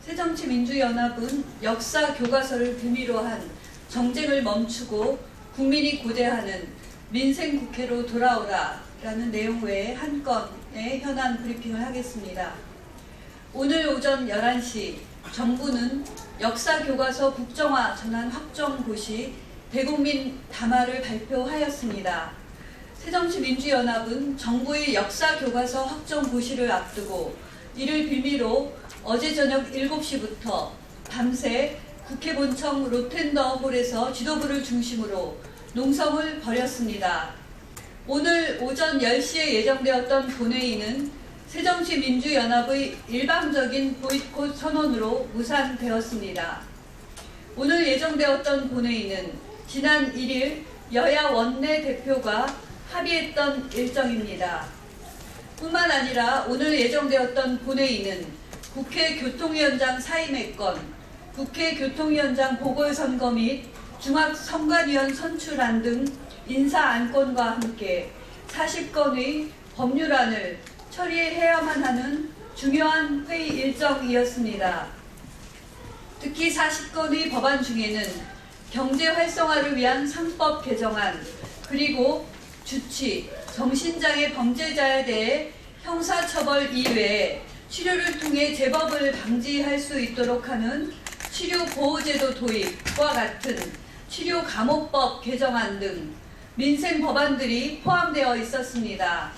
새정치민주연합은 역사 교과서를 빌미로 한 정쟁을 멈추고 국민이 고대하는 민생국회로 돌아오라 라는 내용 외에 한 건의 현안 브리핑을 하겠습니다. 오늘 오전 11시 정부는 역사교과서 국정화 전환 확정 고시 대국민 담화를 발표하였습니다. 새정치민주연합은 정부의 역사교과서 확정 고시를 앞두고 이를 빌미로 어제 저녁 7시부터 밤새 국회 본청 로텐더홀에서 지도부를 중심으로 농성을 벌였습니다. 오늘 오전 10시에 예정되었던 본회의는 새정치민주연합의 일방적인 보이콧 선언으로 무산되었습니다. 오늘 예정되었던 본회의는 지난 1일 여야 원내대표가 합의했던 일정입니다. 뿐만 아니라 오늘 예정되었던 본회의는 국회 교통위원장 사임의 건, 국회 교통위원장 보궐선거 및 중앙선관위원 선출안 등 인사안건과 함께 40건의 법률안을 처리해야만 하는 중요한 회의 일정이었습니다. 특히 40건의 법안 중에는 경제 활성화를 위한 상법 개정안, 그리고 주치, 정신장애 범죄자에 대해 형사처벌 이외에 치료를 통해 재범을 방지할 수 있도록 하는 치료보호제도 도입과 같은 치료감호법 개정안 등 민생 법안들이 포함되어 있었습니다.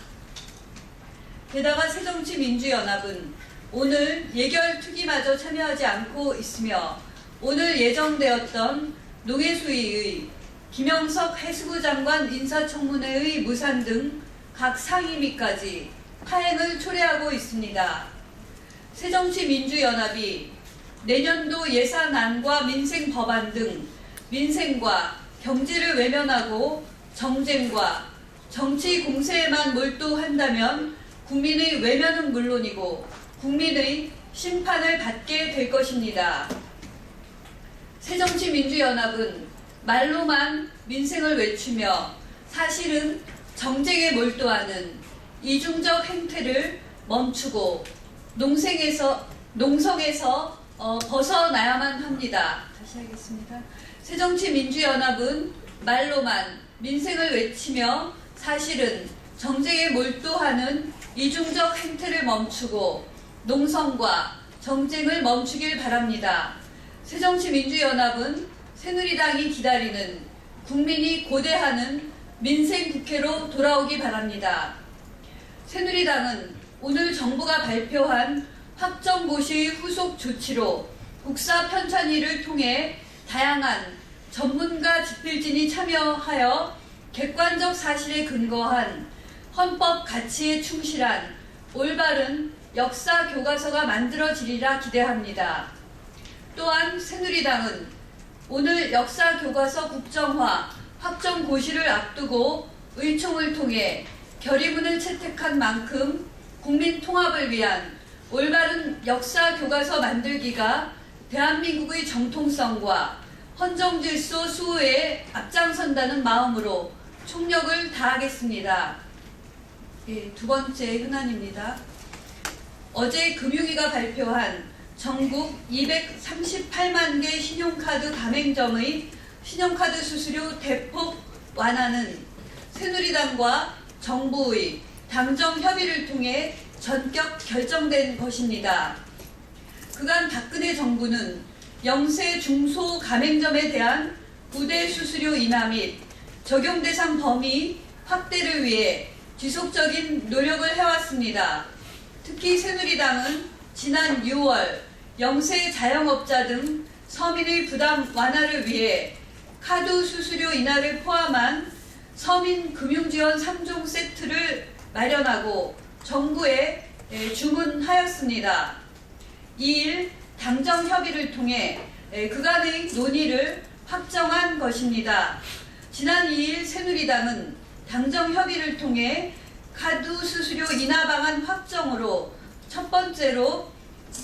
게다가 새정치민주연합은 오늘 예결특위마저 참여하지 않고 있으며 오늘 예정되었던 농해수위의 김영석 해수부 장관 인사청문회의 무산 등 각 상임위까지 파행을 초래하고 있습니다. 새정치민주연합이 내년도 예산안과 민생 법안 등 민생과 경제를 외면하고 정쟁과 정치 공세에만 몰두한다면 국민의 외면은 물론이고 국민의 심판을 받게 될 것입니다. 새정치민주연합은 말로만 민생을 외치며 사실은 정쟁에 몰두하는 이중적 행태를 멈추고 농성에서 벗어나야만 합니다. 다시 하겠습니다. 새정치민주연합은 말로만 민생을 외치며 사실은 정쟁에 몰두하는 이중적 행태를 멈추고 농성과 정쟁을 멈추길 바랍니다. 새정치민주연합은 새누리당이 기다리는 국민이 고대하는 민생국회로 돌아오기 바랍니다. 새누리당은 오늘 정부가 발표한 확정고시 후속 조치로 국사 편찬위를 통해 다양한 전문가 집필진이 참여하여 객관적 사실에 근거한 헌법 가치에 충실한 올바른 역사 교과서가 만들어지리라 기대합니다. 또한 새누리당은 오늘 역사 교과서 국정화 확정 고시를 앞두고 의총을 통해 결의문을 채택한 만큼 국민 통합을 위한 올바른 역사 교과서 만들기가 대한민국의 정통성과 헌정질서 수호에 앞장선다는 마음으로 총력을 다하겠습니다. 두 번째 현안입니다. 어제 금융위가 발표한 전국 238만 개 신용카드 가맹점의 신용카드 수수료 대폭 완화는 새누리당과 정부의 당정 협의를 통해 전격 결정된 것입니다. 그간 박근혜 정부는 영세 중소 가맹점에 대한 우대 수수료 인하 및 적용 대상 범위 확대를 위해 지속적인 노력을 해왔습니다. 특히 새누리당은 지난 6월 영세 자영업자 등 서민의 부담 완화를 위해 카드 수수료 인하를 포함한 서민 금융지원 3종 세트를 마련하고 정부에 주문하였습니다. 2일 당정 협의를 통해 그간의 논의를 확정한 것입니다. 지난 2일 새누리당은 당정 협의를 통해 카드 수수료 인하 방안 확정으로 첫 번째로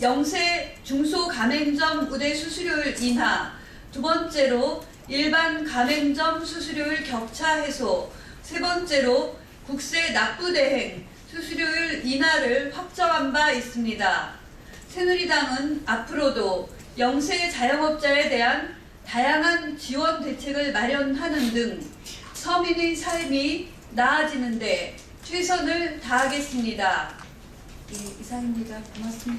영세 중소 가맹점 우대 수수료율 인하, 두 번째로 일반 가맹점 수수료율 격차 해소, 세 번째로 국세 납부대행 수수료율 인하를 확정한 바 있습니다. 새누리당은 앞으로도 영세 자영업자에 대한 다양한 지원 대책을 마련하는 등 서민의 삶이 나아지는 데 최선을 다하겠습니다. 예, 이상입니다. 고맙습니다.